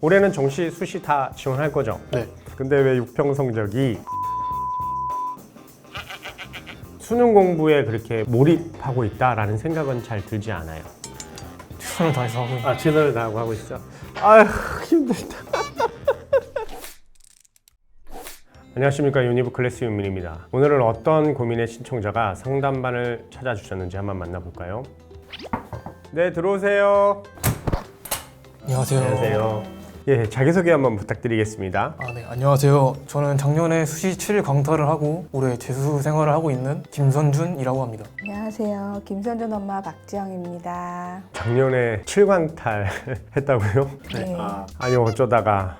올해는 정시, 수시 다 지원할 거죠? 네. 근데 왜 6평 성적이 수능 공부에 그렇게 몰입하고 있다라는 생각은 잘 들지 않아요. 최선을 다해서 하고 있는. 최선을 다하고 하고 있어. 아휴 힘들다. 안녕하십니까, 유니브 클래스 윤민입니다. 오늘은 어떤 고민의 신청자가 상담반을 찾아주셨는지 한번 만나볼까요? 네, 들어오세요. 안녕하세요. 안녕하세요. 예, 자기소개 한번 부탁드리겠습니다. 네. 안녕하세요. 저는 작년에 수시 7일 강탈을 하고 올해 재수 생활을 하고 있는 김선준이라고 합니다. 안녕하세요. 김선준 엄마 박지영입니다. 작년에 7광탈 했다고요? 네. 아니 어쩌다가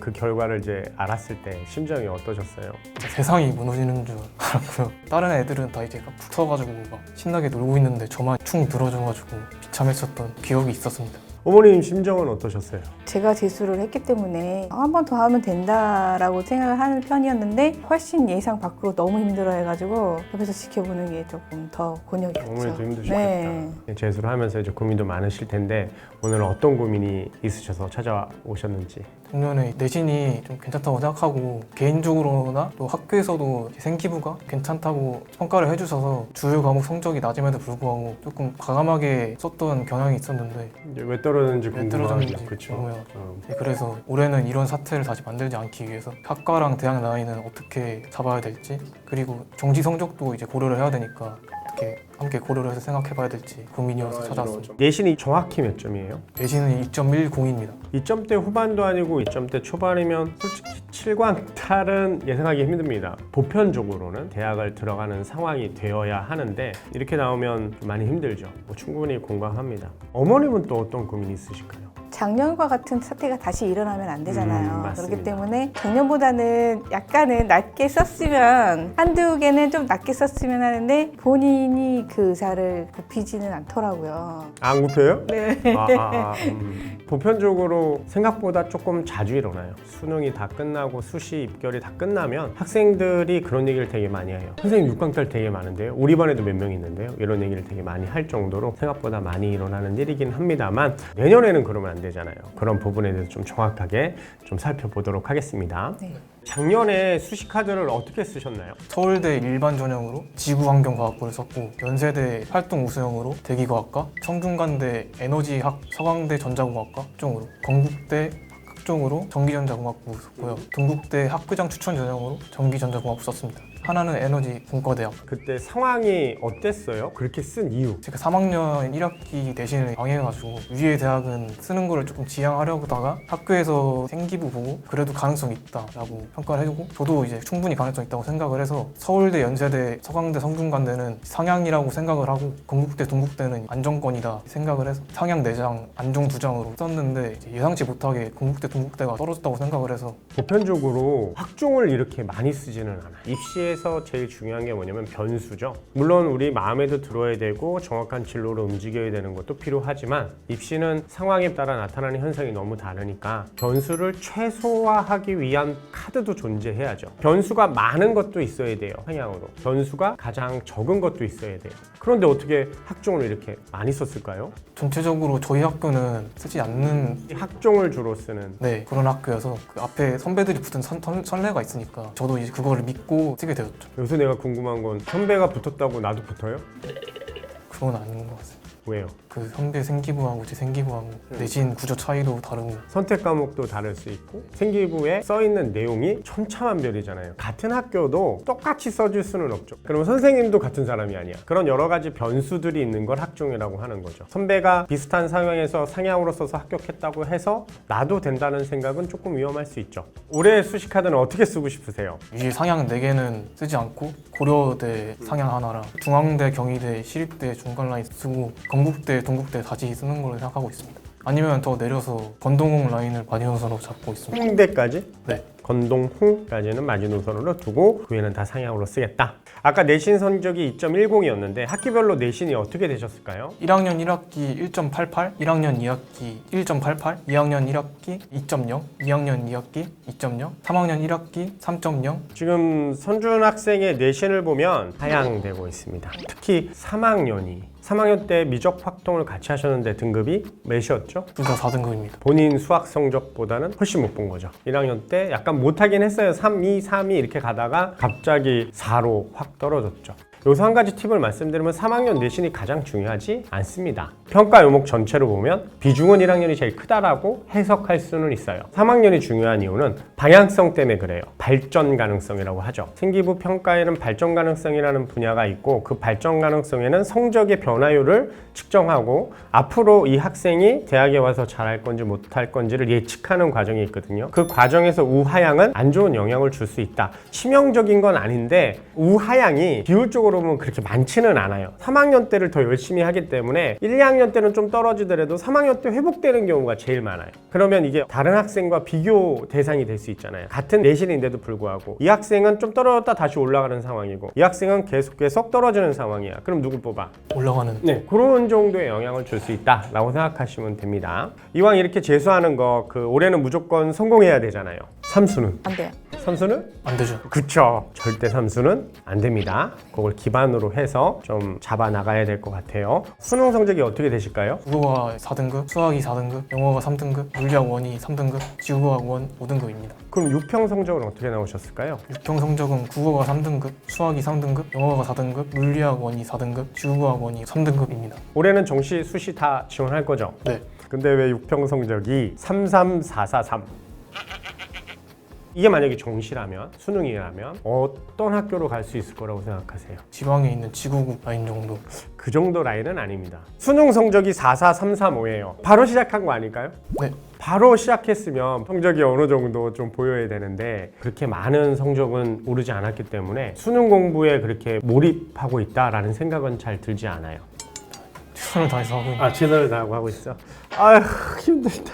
그 결과를 이제 알았을 때 심정이 어떠셨어요? 세상이 무너지는 줄 알았고요. 다른 애들은 다 이제 막 붙어가지고 막 신나게 놀고 있는데 저만 축 늘어져가지고 비참했었던 기억이 있었습니다. 어머님 심정은 어떠셨어요? 제가 재수를 했기 때문에 한 번 더 하면 된다라고 생각을 하는 편이었는데 훨씬 예상 밖으로 너무 힘들어해가지고 옆에서 지켜보는 게 조금 더 곤욕이었죠. 어머니도 힘드셨겠다. 네. 재수를 하면서 이제 고민도 많으실 텐데 오늘은 어떤 고민이 있으셔서 찾아오셨는지. 작년에 내신이 좀 괜찮다고 생각하고 개인적으로나 또 학교에서도 생기부가 괜찮다고 평가를 해주셔서 주요 과목 성적이 낮음에도 불구하고 조금 과감하게 썼던 경향이 있었는데 이제 왜 떨어졌는지 왜 궁금하죠. 떨어졌는지 그렇죠. 궁금해요. 네, 그래서 올해는 이런 사태를 다시 만들지 않기 위해서 학과랑 대학 라인은 어떻게 잡아야 될지, 그리고 정시 성적도 이제 고려를 해야 되니까 어떻게 함께 고려를 해서 생각해봐야 될지 고민이어서 찾아왔습니다. 내신이 정확히 몇 점이에요? 내신은 2.10입니다. 2점대 후반도 아니고 2점대 초반이면 솔직히 7광탈은 예상하기 힘듭니다. 보편적으로는 대학을 들어가는 상황이 되어야 하는데 이렇게 나오면 좀 많이 힘들죠. 충분히 공감합니다. 어머님은 또 어떤 고민이 있으실까요? 작년과 같은 사태가 다시 일어나면 안 되잖아요. 맞습니다. 그렇기 때문에 작년보다는 약간은 낮게 썼으면, 한두 개는 좀 낮게 썼으면 하는데 본인이 그 의사를 굽히지는 않더라고요. 안 굽혀요? 네. 보편적으로 생각보다 조금 자주 일어나요. 수능이 다 끝나고 수시 입결이 다 끝나면 학생들이 그런 얘기를 되게 많이 해요. 선생님 6강탈 되게 많은데요? 우리 반에도 몇 명 있는데요? 이런 얘기를 되게 많이 할 정도로 생각보다 많이 일어나는 일이긴 합니다만 내년에는 그러면 안 되잖아요. 그런 부분에 대해서 좀 정확하게 좀 살펴보도록 하겠습니다. 네. 작년에 수시 카드를 어떻게 쓰셨나요? 서울대 일반 전형으로 지구환경과학부를 썼고, 연세대 활동 우수형으로 대기과학과, 청중간대 에너지학, 서강대 전자공학과 쪽으로, 건국대 학종으로 전기전자공학부 썼고요. 동국대 학교장 추천 전형으로 전기전자공학부 썼습니다. 하나는 에너지 공과대학. 그때 상황이 어땠어요? 그렇게 쓴 이유? 제가 3학년 1학기 내신을 망해가지고 위에 대학은 쓰는 거를 조금 지양하려다가 학교에서 생기부 보고 그래도 가능성이 있다라고 평가를 해주고, 저도 이제 충분히 가능성이 있다고 생각을 해서 서울대, 연세대, 서강대, 성균관대는 상향이라고 생각을 하고, 건국대, 동국대는 안정권이다 생각을 해서 상향 4장, 안정 2장으로 썼는데 예상치 못하게 건국대, 동국대가 떨어졌다고 생각을 해서. 보편적으로 학종을 이렇게 많이 쓰지는 않아요. 입시에서 제일 중요한 게 뭐냐면 변수죠. 물론 우리 마음에도 들어야 되고 정확한 진로로 움직여야 되는 것도 필요하지만 입시는 상황에 따라 나타나는 현상이 너무 다르니까 변수를 최소화하기 위한 카드도 존재해야죠. 변수가 많은 것도 있어야 돼요. 방향으로. 변수가 가장 적은 것도 있어야 돼요. 그런데 어떻게 학종을 이렇게 많이 썼을까요? 전체적으로 저희 학교는 쓰지 않는 학종을 주로 쓰는. 그런 학교여서 그 앞에 선배들이 붙은 선례가 있으니까 저도 이제 그거를 믿고 쓰게 되었죠. 요새 내가 궁금한 건 선배가 붙었다고 나도 붙어요? 그건 아닌 것 같습니다. 왜요? 그 선배 생기부하고 제 생기부하고 내신 구조 차이도 다르고. 선택 과목도 다를 수 있고 생기부에 써있는 내용이 천차만별이잖아요. 같은 학교도 똑같이 써줄 수는 없죠. 그러면 선생님도 같은 사람이 아니야. 그런 여러 가지 변수들이 있는 걸 학종이라고 하는 거죠. 선배가 비슷한 상황에서 상향으로 써서 합격했다고 해서 나도 된다는 생각은 조금 위험할 수 있죠. 올해 수시 카드는 어떻게 쓰고 싶으세요? 위에 상향 4개는 쓰지 않고 고려대 상향 하나랑 중앙대, 경희대, 시립대 중간 라인 쓰고, 건국대, 동국대 다시 쓰는 걸로 생각하고 있습니다. 아니면 더 내려서 건동홍 라인을 마지노선으로 잡고 있습니다. 홍대까지? 네. 건동홍까지는 마지노선으로 두고 그 외에는 다 상향으로 쓰겠다. 아까 내신 성적이 2.10이었는데 학기별로 내신이 어떻게 되셨을까요? 1학년 1학기 1.88, 1학년 2학기 1.88, 2학년 1학기 2.0, 2학년 2학기 2.0, 3학년 1학기 3.0. 지금 선준 학생의 내신을 보면 하향되고 있습니다. 특히 3학년이 3학년 때 미적 확통을 같이 하셨는데 등급이 몇이었죠? 둘 다 4등급입니다. 본인 수학 성적보다는 훨씬 못 본 거죠. 1학년 때 약간 못하긴 했어요. 3, 2, 3, 2 이렇게 가다가 갑자기 4로 확 떨어졌죠. 여기서 한 가지 팁을 말씀드리면 3학년 내신이 가장 중요하지 않습니다. 평가 요목 전체로 보면 비중은 1학년이 제일 크다라고 해석할 수는 있어요. 3학년이 중요한 이유는 방향성 때문에 그래요. 발전 가능성이라고 하죠. 생기부 평가에는 발전 가능성이라는 분야가 있고 그 발전 가능성에는 성적의 변화율을 측정하고 앞으로 이 학생이 대학에 와서 잘할 건지 못할 건지를 예측하는 과정이 있거든요. 그 과정에서 우하향은 안 좋은 영향을 줄 수 있다. 치명적인 건 아닌데 우하향이 비율적으로 보면 그렇게 많지는 않아요. 3학년 때를 더 열심히 하기 때문에 1, 2학년 때는 좀 떨어지더라도 3학년 때 회복되는 경우가 제일 많아요. 그러면 이게 다른 학생과 비교 대상이 될 수 있잖아요. 같은 내신인데도 불구하고 이 학생은 좀 떨어졌다 다시 올라가는 상황이고 이 학생은 계속 떨어지는 상황이야. 그럼 누굴 뽑아? 올라가는. 네, 그런 정도의 영향을 줄 수 있다라고 생각하시면 됩니다. 이왕 이렇게 재수하는 거 올해는 무조건 성공해야 되잖아요. 삼수는? 안 돼요. 삼수는? 안 되죠. 그쵸. 절대 삼수는 안 됩니다. 그걸 기반으로 해서 좀 잡아 나가야 될 것 같아요. 수능 성적이 어떻게 되실까요? 국어가 4등급, 수학이 4등급, 영어가 3등급, 물리학 1이 3등급, 지구과학 1 5등급입니다. 그럼 6평 성적은 어떻게 나오셨을까요? 6평 성적은 국어가 3등급, 수학이 3등급, 영어가 4등급, 물리학 1이 4등급, 지구과학 1이 3등급입니다. 올해는 정시, 수시 다 지원할 거죠? 네. 근데 왜 6평 성적이 33443? 이게 만약에 정시라면, 수능이라면 어떤 학교로 갈 수 있을 거라고 생각하세요? 지방에 있는 지구국 라인 정도. 그 정도 라인은 아닙니다. 수능 성적이 44335예요. 바로 시작한 거 아닐까요? 네. 바로 시작했으면 성적이 어느 정도 좀 보여야 되는데 그렇게 많은 성적은 오르지 않았기 때문에 수능 공부에 그렇게 몰입하고 있다라는 생각은 잘 들지 않아요. 최선을 다해서 하고 있는. 최선을 다하고 하고 있어. 아휴 힘들다.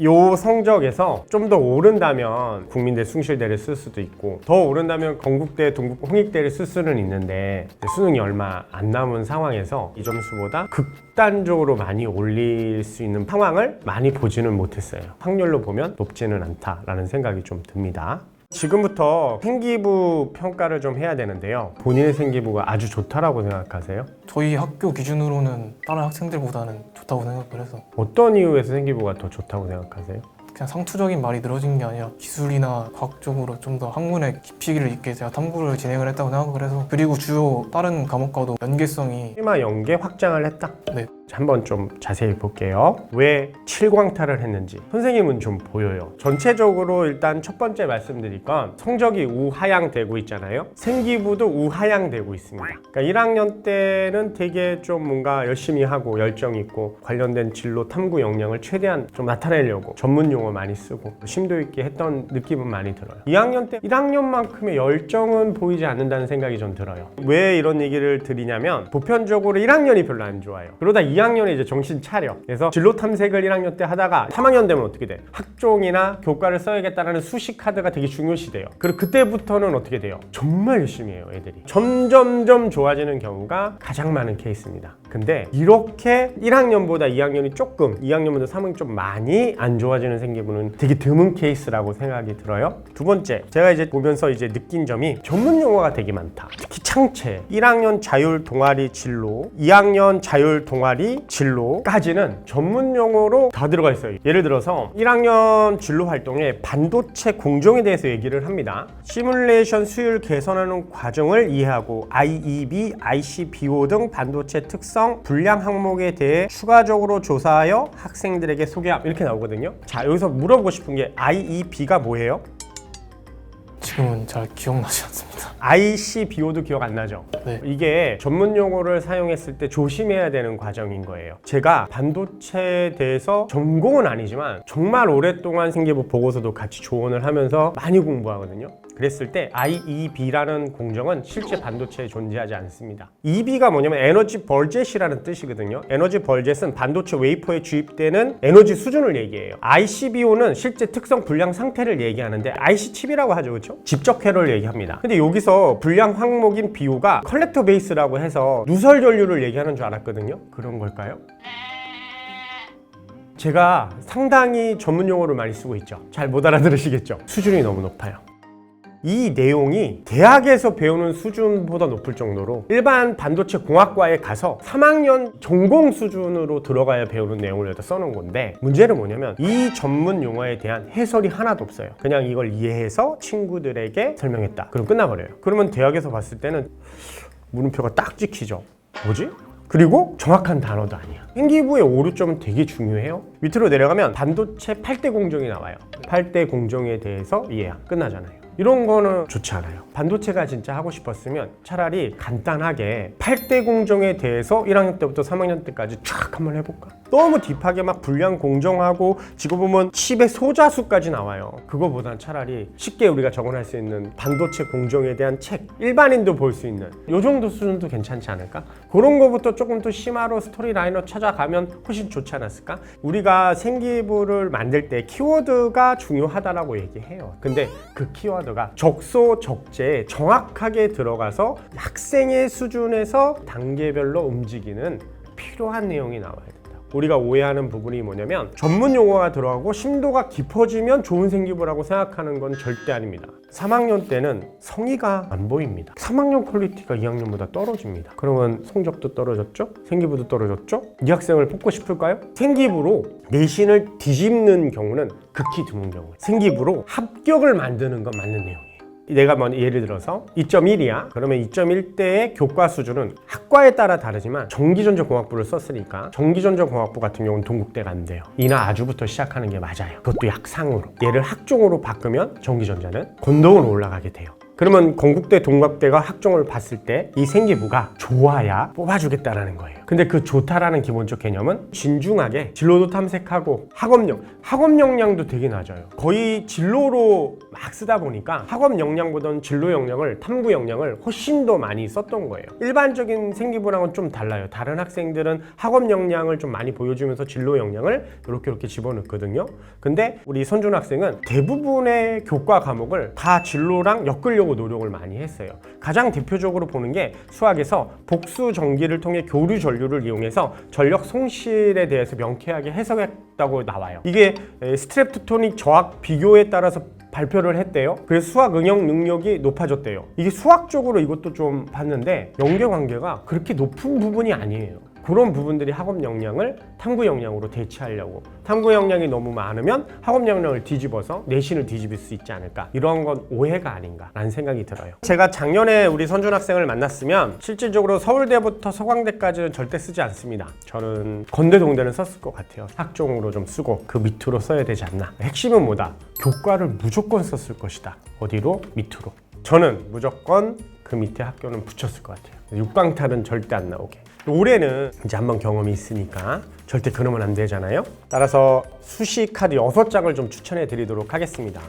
요 성적에서 좀 더 오른다면 국민대 숭실대를 쓸 수도 있고 더 오른다면 건국대, 동국대, 홍익대를 쓸 수는 있는데 수능이 얼마 안 남은 상황에서 이 점수보다 극단적으로 많이 올릴 수 있는 상황을 많이 보지는 못했어요. 확률로 보면 높지는 않다라는 생각이 좀 듭니다. 지금부터 생기부 평가를 좀 해야 되는데요. 본인의 생기부가 아주 좋다라고 생각하세요? 저희 학교 기준으로는 다른 학생들보다는 좋다고 생각을 해서 어떤 이유에서 생기부가 더 좋다고 생각하세요? 그냥 상투적인 말이 늘어진 게 아니라 기술이나 과학적으로 좀 더 학문의 깊이를 있게 제가 탐구를 진행을 했다고 생각을 해서 그리고 주요 다른 과목과도 연계성이 테마 연계 확장을 했다? 네. 한번 좀 자세히 볼게요. 왜 7광탈을 했는지 선생님은 좀 보여요. 전체적으로 일단 첫 번째 말씀드릴 건 성적이 우하향 되고 있잖아요. 생기부도 우하향 되고 있습니다. 그러니까 1학년 때는 되게 좀 뭔가 열심히 하고 열정 있고 관련된 진로 탐구 역량을 최대한 좀 나타내려고 전문 용어 많이 쓰고 심도 있게 했던 느낌은 많이 들어요. 2학년 때 1학년만큼의 열정은 보이지 않는다는 생각이 좀 들어요. 왜 이런 얘기를 드리냐면 보편적으로 1학년이 별로 안 좋아요. 그러다 2학년에 이제 정신 차려. 그래서 진로 탐색을 1학년 때 하다가 3학년 되면 어떻게 돼? 학종이나 교과를 써야겠다라는 수시 카드가 되게 중요시돼요. 그리고 그때부터는 어떻게 돼요? 정말 열심히 해요, 애들이. 점점점 좋아지는 경우가 가장 많은 케이스입니다. 근데 이렇게 1학년보다 2학년이 조금, 2학년보다 3학년이 좀 많이 안 좋아지는 생기부는 되게 드문 케이스라고 생각이 들어요. 두 번째, 제가 이제 보면서 이제 느낀 점이 전문 용어가 되게 많다. 특히 창체, 1학년 자율 동아리 진로, 2학년 자율 동아리 진로까지는 전문 용어로 다 들어가 있어요. 예를 들어서 1학년 진로 활동에 반도체 공정에 대해서 얘기를 합니다. 시뮬레이션 수율 개선하는 과정을 이해하고 IEB, ICBO 등 반도체 특성, 분량 항목에 대해 추가적으로 조사하여 학생들에게 소개함 이렇게 나오거든요. 자, 여기서 물어보고 싶은 게 IEB가 뭐예요? 지금은 잘 기억나지 않습니다. ICBO도 기억 안 나죠? 네. 이게 전문 용어를 사용했을 때 조심해야 되는 과정인 거예요. 제가 반도체에 대해서 전공은 아니지만 정말 오랫동안 생기부 보고서도 같이 조언을 하면서 많이 공부하거든요. 그랬을 때 IEB라는 공정은 실제 반도체에 존재하지 않습니다. EB가 뭐냐면 에너지 벌젯이라는 뜻이거든요. 에너지 벌젯은 반도체 웨이퍼에 주입되는 에너지 수준을 얘기해요. ICBO는 실제 특성 불량 상태를 얘기하는데 IC 칩이라고 하죠, 그렇죠? 집적 회로를 얘기합니다. 근데 여기서 불량 항목인 BO가 컬렉터 베이스라고 해서 누설 전류를 얘기하는 줄 알았거든요. 그런 걸까요? 제가 상당히 전문 용어를 많이 쓰고 있죠. 잘 못 알아들으시겠죠? 수준이 너무 높아요. 이 내용이 대학에서 배우는 수준보다 높을 정도로 일반 반도체 공학과에 가서 3학년 전공 수준으로 들어가야 배우는 내용을 여기다 써놓은 건데, 문제는 뭐냐면 이 전문 용어에 대한 해설이 하나도 없어요. 그냥 이걸 이해해서 친구들에게 설명했다. 그럼 끝나버려요. 그러면 대학에서 봤을 때는 물음표가 딱 찍히죠. 뭐지? 그리고 정확한 단어도 아니야. 생기부의 오류점은 되게 중요해요. 밑으로 내려가면 반도체 8대 공정이 나와요. 8대 공정에 대해서 이해야. 끝나잖아요. 이런 거는 좋지 않아요. 반도체가 진짜 하고 싶었으면 차라리 간단하게 8대 공정에 대해서 1학년 때부터 3학년 때까지 쫙 한번 해볼까? 너무 딥하게 막 불량 공정하고 지금 보면 칩의 소자수까지 나와요. 그거보단 차라리 쉽게 우리가 적응할 수 있는 반도체 공정에 대한 책, 일반인도 볼 수 있는 이 정도 수준도 괜찮지 않을까? 그런 거부터 조금 더 심화로 스토리라인을 찾아가면 훨씬 좋지 않았을까? 우리가 생기부를 만들 때 키워드가 중요하다라고 얘기해요. 근데 그 키워드가 적소적재에 정확하게 들어가서 학생의 수준에서 단계별로 움직이는 필요한 내용이 나와야 된다. 우리가 오해하는 부분이 뭐냐면 전문 용어가 들어가고 심도가 깊어지면 좋은 생기부라고 생각하는 건 절대 아닙니다. 3학년 때는 성의가 안 보입니다. 3학년 퀄리티가 2학년보다 떨어집니다. 그러면 성적도 떨어졌죠? 생기부도 떨어졌죠? 이 학생을 뽑고 싶을까요? 생기부로 내신을 뒤집는 경우는 극히 드문 경우예요. 생기부로 합격을 만드는 건 맞는 내용이에요. 내가 예를 들어서 2.1이야. 그러면 2.1대의 교과 수준은 학과에 따라 다르지만 전기전자공학부를 썼으니까 전기전자공학부 같은 경우는 동국대가 안 돼요. 이나 아주부터 시작하는 게 맞아요. 그것도 약상으로. 얘를 학종으로 바꾸면 전기전자는 건동으로 올라가게 돼요. 그러면 건국대, 동국대가 학종을 봤을 때 이 생기부가 좋아야 뽑아주겠다라는 거예요. 근데 그 좋다라는 기본적 개념은 진중하게 진로도 탐색하고 학업 역량도 되게 낮아요. 거의 진로로 막 쓰다 보니까 학업 역량보다는 진로 역량을, 탐구 역량을 훨씬 더 많이 썼던 거예요. 일반적인 생기부랑은 좀 달라요. 다른 학생들은 학업 역량을 좀 많이 보여주면서 진로 역량을 이렇게 집어넣거든요. 근데 우리 선준 학생은 대부분의 교과 과목을 다 진로랑 엮으려고 노력을 많이 했어요. 가장 대표적으로 보는 게 수학에서 복수 전기를 통해 교류 전류를 이용해서 전력 손실에 대해서 명쾌하게 해석했다고 나와요. 이게 스트랩토닉 저항 비교에 따라서 발표를 했대요. 그래서 수학 응용 능력이 높아졌대요. 이게 수학적으로 이것도 좀 봤는데 연계관계가 그렇게 높은 부분이 아니에요. 그런 부분들이 학업 역량을 탐구 역량으로 대체하려고, 탐구 역량이 너무 많으면 학업 역량을 뒤집어서 내신을 뒤집을 수 있지 않을까, 이런 건 오해가 아닌가라는 생각이 들어요. 제가 작년에 우리 선준 학생을 만났으면 실질적으로 서울대부터 서강대까지는 절대 쓰지 않습니다. 저는 건대, 동대는 썼을 것 같아요. 학종으로 좀 쓰고 그 밑으로 써야 되지 않나. 핵심은 뭐다? 교과를 무조건 썼을 것이다. 어디로? 밑으로. 저는 무조건 그 밑에 학교는 붙였을 것 같아요. 6강탈은 절대 안 나오게. 올해는 이제 한번 경험이 있으니까 절대 그러면 안 되잖아요. 따라서 수시 카드 6장을 좀 추천해 드리도록 하겠습니다.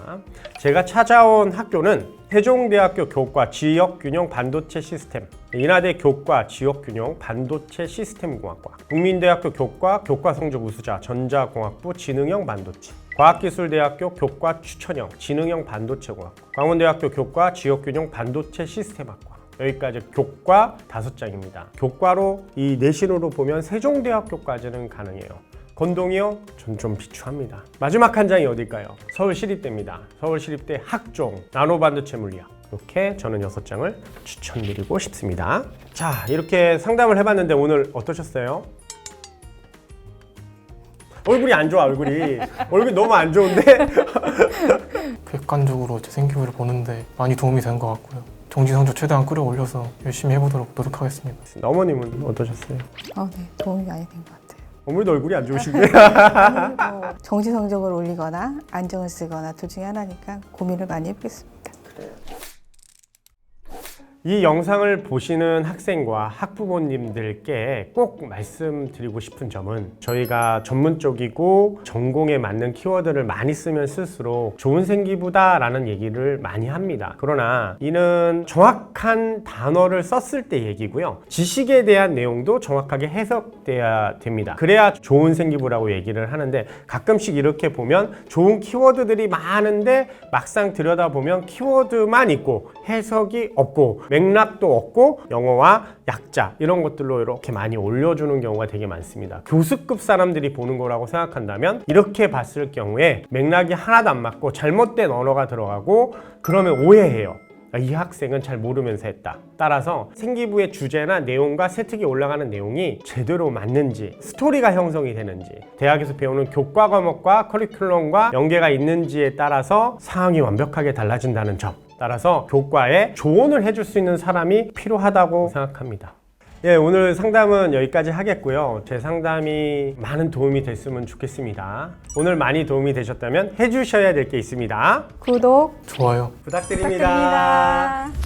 제가 찾아온 학교는 세종대학교 교과 지역균형 반도체 시스템, 인하대 교과 지역균형 반도체 시스템공학과, 국민대학교 교과 성적 우수자 전자공학부 지능형 반도체, 과학기술대학교 교과 추천형 지능형 반도체공학과, 광운대학교 교과 지역균형 반도체 시스템학과. 여기까지 교과 5장입니다. 교과로 이 내신으로 보면 세종대학교까지는 가능해요. 건동이요? 전 좀 비추합니다. 마지막 한 장이 어딜까요? 서울시립대입니다. 서울시립대 학종 나노반도체 물리학. 이렇게 저는 6장을 추천드리고 싶습니다. 자, 이렇게 상담을 해봤는데 오늘 어떠셨어요? 얼굴이 안 좋아. 얼굴이 너무 안 좋은데? 객관적으로 제 생기부를 보는데 많이 도움이 된 것 같고요. 정지 성적 최대한 끌어올려서 열심히 해보도록 노력하겠습니다. 어머님은 어떠셨어요? 네, 도움이 많이 된 것 같아요. 어머니도 얼굴이 안 좋으신데? 아무래도 정시 성적을 올리거나 안정을 쓰거나 둘 중에 하나니까 고민을 많이 해보겠습니다. 이 영상을 보시는 학생과 학부모님들께 꼭 말씀드리고 싶은 점은, 저희가 전문적이고 전공에 맞는 키워드를 많이 쓰면 쓸수록 좋은 생기부다라는 얘기를 많이 합니다. 그러나 이는 정확한 단어를 썼을 때 얘기고요. 지식에 대한 내용도 정확하게 해석돼야 됩니다. 그래야 좋은 생기부라고 얘기를 하는데, 가끔씩 이렇게 보면 좋은 키워드들이 많은데 막상 들여다보면 키워드만 있고 해석이 없고 맥락도 없고 영어와 약자 이런 것들로 이렇게 많이 올려주는 경우가 되게 많습니다. 교수급 사람들이 보는 거라고 생각한다면 이렇게 봤을 경우에 맥락이 하나도 안 맞고 잘못된 언어가 들어가고 그러면 오해해요. 이 학생은 잘 모르면서 했다. 따라서 생기부의 주제나 내용과 세특이 올라가는 내용이 제대로 맞는지, 스토리가 형성이 되는지, 대학에서 배우는 교과 과목과 커리큘럼과 연계가 있는지에 따라서 상황이 완벽하게 달라진다는 점. 따라서 교과에 조언을 해줄 수 있는 사람이 필요하다고 생각합니다. 예, 오늘 상담은 여기까지 하겠고요. 제 상담이 많은 도움이 됐으면 좋겠습니다. 오늘 많이 도움이 되셨다면 해주셔야 될 게 있습니다. 구독 좋아요. 부탁드립니다. 부탁드립니다.